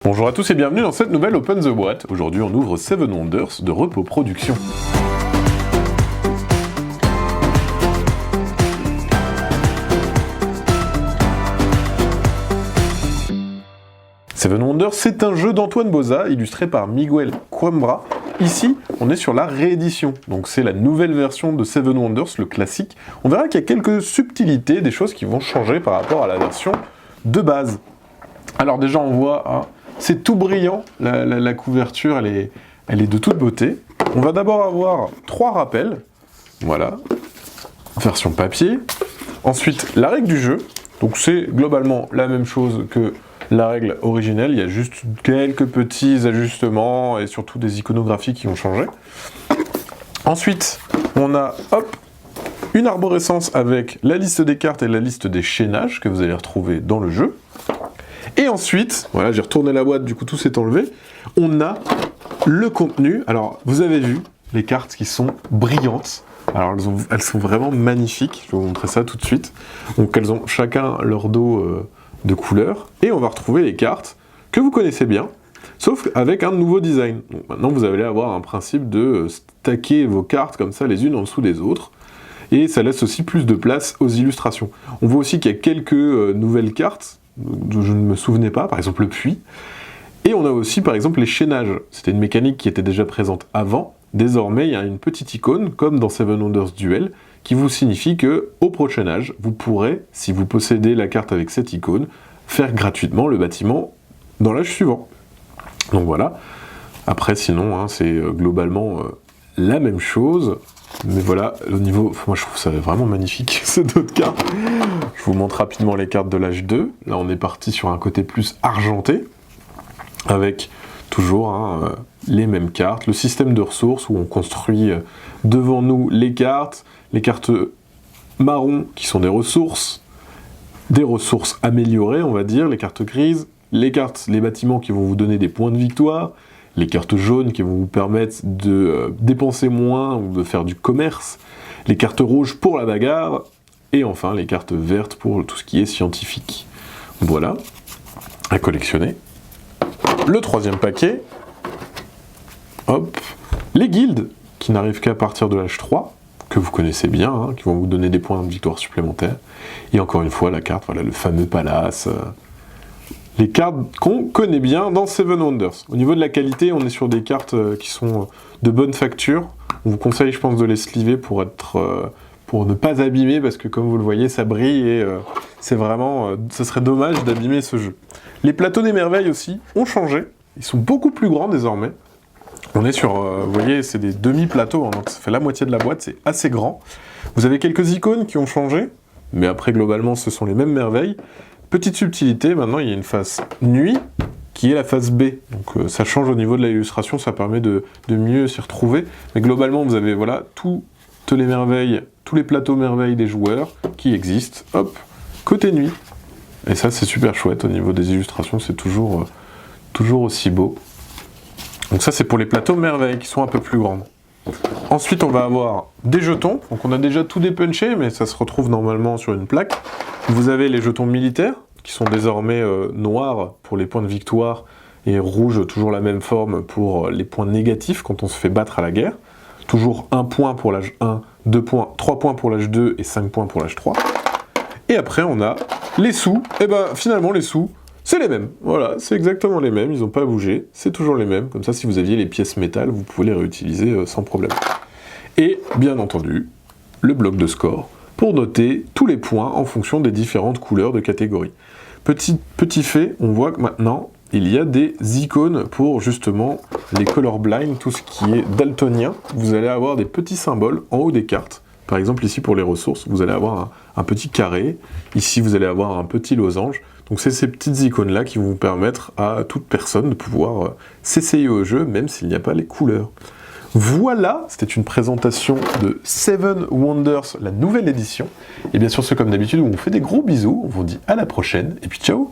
Bonjour à tous et bienvenue dans cette nouvelle Open the Boîte. Aujourd'hui on ouvre Seven Wonders de Repos Productions. Seven Wonders, c'est un jeu d'Antoine Boza, illustré par Miguel Coimbra. Ici, on est sur la réédition, donc c'est la nouvelle version de Seven Wonders, le classique. On verra qu'il y a quelques subtilités, des choses qui vont changer par rapport à la version de base. Alors déjà on voit... c'est tout brillant, la couverture elle est de toute beauté. On va d'abord avoir 3 rappels, voilà, version papier. Ensuite, la règle du jeu, donc c'est globalement la même chose que la règle originelle, il y a juste quelques petits ajustements et surtout des iconographies qui ont changé. Ensuite, on a, hop, une arborescence avec la liste des cartes et la liste des chaînages que vous allez retrouver dans le jeu. Et ensuite, voilà, j'ai retourné la boîte, du coup tout s'est enlevé, on a le contenu. Alors, vous avez vu les cartes qui sont brillantes. Alors, elles sont vraiment magnifiques, je vais vous montrer ça tout de suite. Donc, elles ont chacun leur dos de couleur. Et on va retrouver les cartes que vous connaissez bien, sauf avec un nouveau design. Donc, maintenant, vous allez avoir un principe de stacker vos cartes comme ça, les unes en dessous des autres. Et ça laisse aussi plus de place aux illustrations. On voit aussi qu'il y a quelques nouvelles cartes, dont je ne me souvenais pas, par exemple le puits. Et on a aussi par exemple les chaînages. C'était une mécanique qui était déjà présente avant. Désormais, il y a une petite icône, comme dans Seven Wonders Duel, qui vous signifie que au prochain âge, vous pourrez, si vous possédez la carte avec cette icône, faire gratuitement le bâtiment dans l'âge suivant. Donc voilà. Après, sinon, c'est globalement la même chose. Mais voilà, au niveau... moi je trouve ça vraiment magnifique, ces deux cartes. Je vous montre rapidement les cartes de l'âge 2. Là on est parti sur un côté plus argenté, avec toujours les mêmes cartes. Le système de ressources où on construit devant nous les cartes marron qui sont des ressources améliorées on va dire, les cartes grises, les bâtiments qui vont vous donner des points de victoire, les cartes jaunes qui vont vous permettre de dépenser moins ou de faire du commerce, les cartes rouges pour la bagarre, et enfin les cartes vertes pour tout ce qui est scientifique. Voilà, à collectionner. Le troisième paquet, hop, les guildes, qui n'arrivent qu'à partir de l'âge 3, que vous connaissez bien, qui vont vous donner des points de victoire supplémentaires. Et encore une fois, la carte, voilà, le fameux palace... les cartes qu'on connaît bien dans Seven Wonders. Au niveau de la qualité, on est sur des cartes qui sont de bonne facture. On vous conseille, je pense, de les sliver pour ne pas abîmer, parce que comme vous le voyez, ça brille et c'est vraiment... ce serait dommage d'abîmer ce jeu. Les plateaux des merveilles aussi ont changé. Ils sont beaucoup plus grands désormais. On est sur, vous voyez, c'est des demi-plateaux, donc ça fait la moitié de la boîte, c'est assez grand. Vous avez quelques icônes qui ont changé, mais après, globalement, ce sont les mêmes merveilles. Petite subtilité, maintenant il y a une face nuit qui est la face B, donc ça change au niveau de l'illustration, ça permet de mieux s'y retrouver, mais globalement vous avez voilà toutes les merveilles, tous les plateaux merveilles des joueurs qui existent, hop, côté nuit, et ça c'est super chouette au niveau des illustrations, c'est toujours aussi beau. Donc ça c'est pour les plateaux merveilles qui sont un peu plus grands. Ensuite on va avoir des jetons, donc on a déjà tout dépunché, mais ça se retrouve normalement sur une plaque. Vous avez les jetons militaires, qui sont désormais noirs pour les points de victoire, et rouges, toujours la même forme pour les points négatifs quand on se fait battre à la guerre. Toujours 1 point pour l'âge 1, 2 points, 3 points pour l'âge 2 et 5 points pour l'âge 3. Et après on a les sous, et ben finalement les sous, c'est les mêmes. Voilà, c'est exactement les mêmes, ils n'ont pas bougé, c'est toujours les mêmes. Comme ça, si vous aviez les pièces métal, vous pouvez les réutiliser sans problème. Et bien entendu, le bloc de score, pour noter tous les points en fonction des différentes couleurs de catégorie. Petit fait, on voit que maintenant, il y a des icônes pour justement les colorblind, tout ce qui est daltonien. Vous allez avoir des petits symboles en haut des cartes. Par exemple, ici pour les ressources, vous allez avoir un petit carré. Ici, vous allez avoir un petit losange. Donc c'est ces petites icônes-là qui vont vous permettre à toute personne de pouvoir s'essayer au jeu, même s'il n'y a pas les couleurs. Voilà, c'était une présentation de Seven Wonders, la nouvelle édition. Et bien sûr, comme d'habitude, on vous fait des gros bisous, on vous dit à la prochaine, et puis ciao!